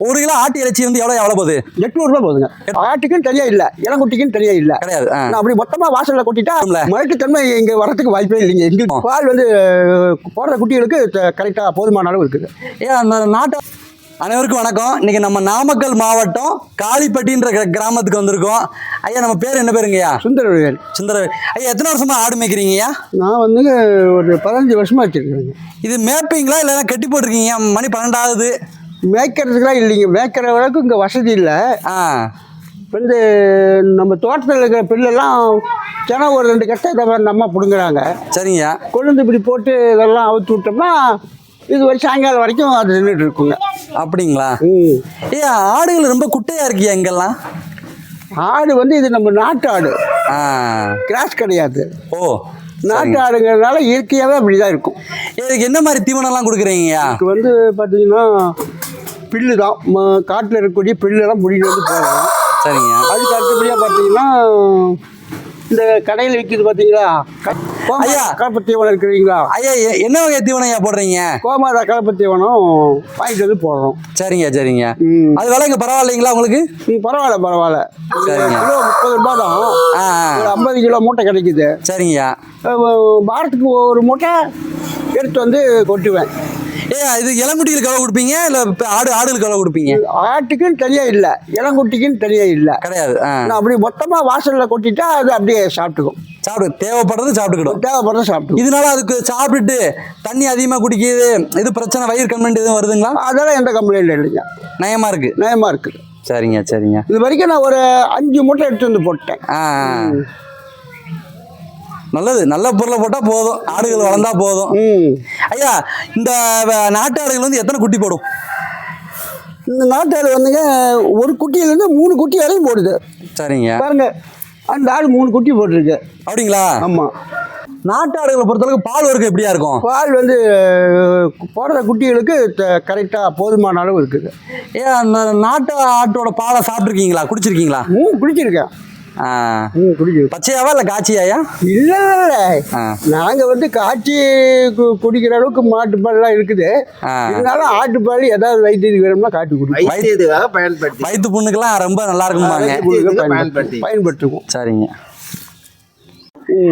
1 kilo ஆட்டு இறைச்சி வந்து எவ்வளோ போகுது? 800 ரூபாய் போகுதுங்க. ஆட்டுக்குன்னு தனியா இல்ல, இளங்குட்டிக்குன்னு தனியா இல்ல, கிடையாது. அப்படி மொத்தமா வாசல்ல கொட்டிட்டா மலட்டுத்தன்மை இங்க வரதுக்கு வாய்ப்பே இல்லைங்க. எங்களுக்கு பால் வந்து போடுற குட்டிகளுக்கு கரெக்டா போதுமான அளவு இருக்குது. ஏன் அந்த நாட்டு அனைவருக்கும் வணக்கம். இன்னைக்கு நம்ம நாமக்கல் மாவட்டம் காளிப்பட்டின்ற கிராமத்துக்கு வந்திருக்கோம். ஐயா நம்ம பேர் என்ன பேருங்கய்யா? சுந்தரவேல். சுந்தரவேல் ஐயா, எத்தனை வருஷமா ஆடு மேய்க்கிறீங்கய்யா? நான் வந்து ஒரு 15 வருஷமா வச்சிருக்கேங்க. இது மேய்ப்பீங்களா இல்லைன்னா கட்டி போட்டிருக்கீங்க? மணி 12 ஆகுது. மேய்க்கிறதுக்குலாம் இல்லைங்க, மேய்க்கிற வரைக்கும் இங்கே வசதி இல்லை. வந்து நம்ம தோட்டத்தில் இருக்கிற பில்லெல்லாம் தினம் ஒரு 2 கட்டை நம்ம பிடுங்குறாங்க. சரிங்க. கொழுந்து இப்படி போட்டு இதெல்லாம் அவுத்து விட்டோம்னா இது ஒரு சாயங்காலம் வரைக்கும் அது நின்றுட்டு இருக்குங்க. அப்படிங்களா? ஏன் ஆடுகள் ரொம்ப குட்டையா இருக்கியா இங்கெல்லாம்? ஆடு வந்து இது நம்ம நாட்டு ஆடு, கிராஸ் கிடையாது. ஓ, நாட்டு ஆடுங்கிறதுனால இயற்கையாகவே அப்படிதான் இருக்கும். இதுக்கு என்ன மாதிரி தீவனம்லாம் கொடுக்குறீங்கய்யா? இதுக்கு வந்து பார்த்தீங்கன்னா பில்லு தான், காட்டில் இருக்கக்கூடிய பில்லுலாம் முடிட்டு வந்து போடலாம். சரிங்க. அதுக்கு அடுத்தபடியாக பார்த்தீங்கன்னா இந்த கடையில் விற்கிது பார்த்தீங்களா, ஐயா கலப்பை தீவனம் இருக்கிறீங்களா? ஐயா என்ன வகை தீவனம் ஐயா போடுறீங்க? கோமாதா கலப்பை தீவனம் வாங்கிட்டு வந்து போடுறோம். சரிங்க சரிங்க. அது விலைக்கு பரவாயில்லைங்களா உங்களுக்கு? பரவாயில்ல பரவாயில்ல. கிலோ 30 ரூபாய் தான், ஒரு 50 கிலோ மூட்டை கிடைக்குது. சரிங்க. வாரத்துக்கு ஒரு மூட்டை எடுத்து வந்து கொட்டுவேன். இது இளங்குட்டிகளுக்கு எவ்வளோ கொடுப்பீங்க இல்லை ஆடுகளுக்கு எவ்வளோ கொடுப்பீங்க? ஆட்டுக்குன்னு தனியாக இல்லை, இளங்குட்டிக்குன்னு தனியாக இல்லை, கிடையாது. நான் அப்படி மொத்தமாக வாசலில் கொட்டிட்டா அது அப்படியே சாப்பிட்டுக்கும். தேவைப்படுறது சாப்பிட்டுக்கிடும். தேவைப்படுறது சாப்பிட்டு. இதனால அதுக்கு சாப்பிட்டுட்டு தண்ணி அதிகமாக குடிக்குது, இது பிரச்சனை, வயிறு கம்ப்ளைண்ட் எதுவும் வருதுங்களா? அதெல்லாம் எந்த கம்ப்ளைண்ட் இல்லைங்க, நயமாக இருக்குது. நயமாக இருக்குது. சரிங்க சரிங்க. இது வரைக்கும் நான் ஒரு 5 மூட்டை எடுத்து வந்து போட்டேன். நல்லது, நல்ல பொருளை போட்டால் போதும், ஆடுகள் வளர்ந்தா போதும். ஐயா இந்த நாட்டு ஆடுகள் வந்து எத்தனை குட்டி போடும்? இந்த நாட்டு ஆடு வந்துங்க ஒரு குட்டியிலேருந்து 3 குட்டி வரையும் போடுது. சரிங்க. பாருங்க, அந்த ஆடு 3 குட்டி போட்டிருக்கு. அப்படிங்களா? ஆமாம். நாட்டு ஆடுகளை பொறுத்தளவுக்கு பால் வர்க்கம் எப்படியா இருக்கும்? பால் வந்து போடுற குட்டிகளுக்கு கரெக்டாக போதுமான அளவு இருக்குது. ஏன் அந்த நாட்டு ஆட்டோட பாலை சாப்பிட்ருக்கீங்களா, குடிச்சிருக்கீங்களா? குடிச்சிருக்கேன். பச்சையாவா இல்லை காய்ச்சியாயா? இல்லை இல்லை, நாங்கள் வந்து காய்ச்சி குடிக்கிற அளவுக்கு மாட்டு பால்லாம் இருக்குது. இருந்தாலும் ஆட்டுப்பால் ஏதாவது வயிற்றுக்கு வேணும்னா காட்டி குடிக்கும். வயிற்று புண்ணுக்கெல்லாம் ரொம்ப நல்லா இருக்கும், பயன்படுத்துவோம். சரிங்க.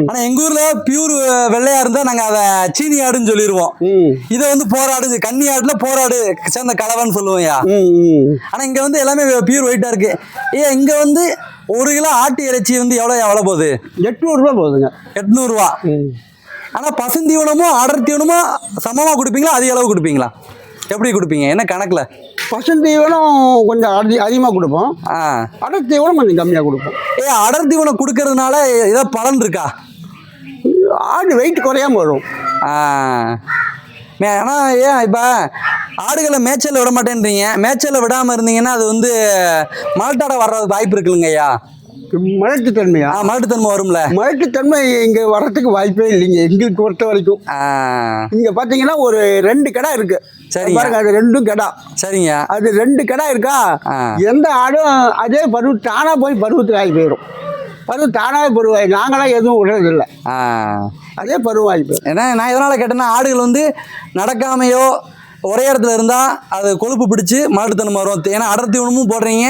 ஆனா எங்க ஊர்ல பியூர் வெள்ளையா இருந்தா நாங்க அதை சீனி ஆடுன்னு சொல்லிடுவோம். இதை வந்து போராடு, கன்னி ஆடுல போராடு சேர்ந்த கலவைன்னு சொல்லுவோம்யா. ஆனா இங்க வந்து எல்லாமே பியூர் ஒயிட்டா இருக்கு. இங்க வந்து 1 கிலோ ஆட்டு இறைச்சி வந்து எவ்வளோ போகுது? 800 ரூபாய் போகுதுங்க. 800 ரூபா. ஆனா பசுந்தீவனமும் அடர் தீவனமும் சமமா கொடுப்பீங்களா, அதிக அளவு கொடுப்பீங்களா? எப்படி கொடுப்பீங்க, என்ன கணக்குல? பசுந்தீவனம் கொஞ்சம் அதிகமாக கொடுப்போம், அடர் தீவனம் கொஞ்சம் கம்மியாக கொடுப்போம். அடர் தீவனம் கொடுக்கறதுனால ஏதாவது பலன் இருக்கா? ஆடு வெயிட் குறையாம வரும். ஆனால் ஏன் இப்போ ஆடுகளை மேய்ச்சலில் விட மாட்டேன்றீங்க? மேய்ச்சலில் விடாமல் இருந்தீங்கன்னா அது வந்து மலட்டாட வர்றதுக்கு வாய்ப்பு இருக்குல்லைங்க ஐயா? மலட்டுத்தன்மையா? மலட்டுத்தன்மை வரும்ல. மலட்டுத்தன்மை இங்கே வர்றதுக்கு வாய்ப்பே இல்லைங்க எங்களுக்கு பொறுத்த வரைக்கும். இங்கே பார்த்தீங்கன்னா ஒரு 2 கடை இருக்கு. சரி பாருங்க, அது 2 கடை. சரிங்க. அது 2 கடை இருக்கா, எந்த ஆடும் அதே பருவ தானா போய் பருவத்துக்கு ஆகி போயிடும். பருவம் தானாகவே பருவாய், நாங்களாம் எதுவும் விடுறதில்லை, அதே பருவாய் போயிடும். ஏன்னா நான் எதனால் கேட்டேன்னா ஆடுகள் வந்து நடக்காமையோ ஒரே இடத்துல இருந்தால் அது கொழுப்பு பிடிச்சி மாட்டுத்தன்மை வரும். ஏன்னா அடர் தீவனமும் போடுறீங்க,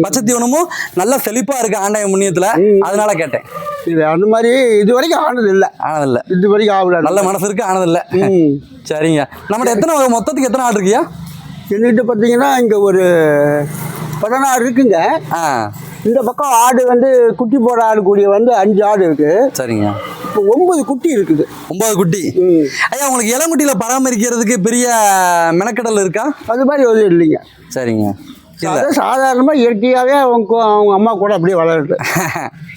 பச்சை தீவனமும் நல்லா செழிப்பாக இருக்குது ஆண்டாய முன்னியத்தில், அதனால கேட்டேன். இது அந்த மாதிரி இது வரைக்கும் ஆனதில்லை. இது வரைக்கும் ஆகல. நல்ல மனசு இருக்குது, ஆனதில்லை. சரிங்க. நம்மகிட்ட எத்தனை மொத்தத்துக்கு எத்தனை ஆடு இருக்கியா? என்கிட்ட பார்த்தீங்கன்னா இங்கே ஒரு 16 இருக்குங்க. இந்த பக்கம் ஆடு வந்து குட்டி போட ஆடு கூடிய வந்து 5 ஆடு இருக்கு. சரிங்க. இப்போ 9 குட்டி இருக்குது. 9 குட்டி. ஐயா உங்களுக்கு இளங்குட்டியில் பராமரிக்கிறதுக்கு பெரிய மெனக்கடல் இருக்கா? அது மாதிரி எதுவும் இல்லைங்க. சரிங்க. அதான் சாதாரணமாக இயற்கையாகவே அவங்க அம்மா கூட அப்படியே வளருது.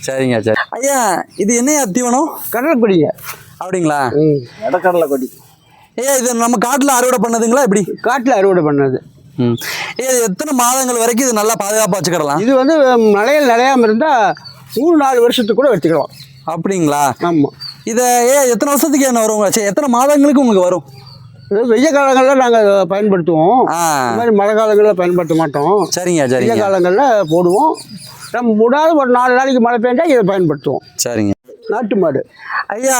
சரிங்க. சரி ஐயா, இது என்ன தீவனம்? கடலைப்பொடிங்க. அப்படிங்களா? இடக்கடலை கொடி. இது நம்ம காட்டில் அறுவடை பண்ணதுங்களா எப்படி? காட்டில் அறுவடை பண்ணது. எத்தனை மாதங்கள் வரைக்கும் இது நல்லா பாதுகாப்பாக வச்சுக்கிடலாம்? இது வந்து மழையில் நிலையாமல் இருந்தால் 3-4 வருஷத்துக்கு கூட வச்சுக்கலாம். அப்படிங்களா? ஆமாம். இதை எத்தனை வருஷத்துக்கு என்ன வரும்? சரி, எத்தனை மாதங்களுக்கு உங்களுக்கு வரும்? வெய்ய காலங்களில் நாங்கள் பயன்படுத்துவோம், இந்த மாதிரி மழை காலங்களில் பயன்படுத்த மாட்டோம். சரிங்க. சரி, வெய்ய காலங்களில் போடுவோம். நம்ம விடாத ஒரு 4 நாளைக்கு மழை பெஞ்சால் இதை பயன்படுத்துவோம். சரிங்க. நாட்டு மாடு. ஐயா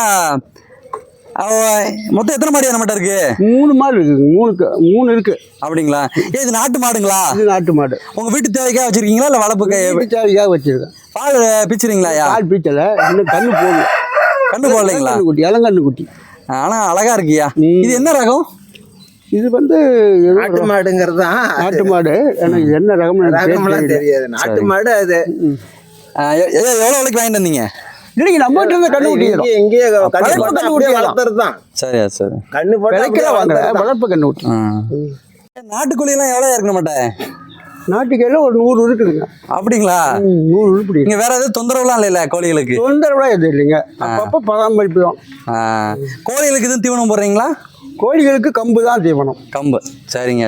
மொத்தம் எத்தனை மாடு நம்மகிட்ட இருக்கு? 3 மாடு இருக்குது. 3 இருக்கு. அப்படிங்களா? இது நாட்டு மாடுங்களா? இது நாட்டு மாடு. உங்க வீட்டு தேவைக்காக வச்சிருக்கீங்களா இல்ல வளர்ப்பு தேவைக்காக வச்சிருக்கேன். பால் பிச்சுறீங்களா? பால் பீச்சல இன்னும் கண்ணு போடல. கண்ணு போடலைங்களா? குட்டி இளங்கண்ணு குட்டி. ஆனா அழகா இருக்கியா. இது என்ன ரகம்? இது வந்து நாட்டு மாடுங்கிறது தான். நாட்டு மாடு. எனக்கு என்ன ரகம்லாம் தெரியாது. நாட்டு மாடு அது. எவ்வளவு விலைக்கு வாங்கிட்டு வந்தீங்க? இல்லைங்க நம்ம கிட்ட இருந்த கண்ணு குட்டி எங்கேயே கண்ணு குட்டி வளர்த்துறது தான். சரியா சரி. கண்ணு போட்டு வாங்குற வளர்ப்பு கண்ணு குட்டி. நாட்டுக்கோழி எல்லாம் எவ்வளவு இருக்கு மாட்டேன்? நாட்டுக்கையில ஒரு 100 இருக்குதுங்க. அப்படிங்களா? 100 உருப்படி. நீங்க வேற எதுவும் தொந்தரவுலாம் இல்லைல்ல கோழிகளுக்கு? தொந்தரவுலாம் எதுவும் இல்லைங்க. அப்பப்போ பராமரிப்பு தான். கோழிகளுக்கு எதுவும் தீவனம் போடுறீங்களா? கோழிகளுக்கு கம்பு தான் தீவனம். கம்பு. சரிங்க.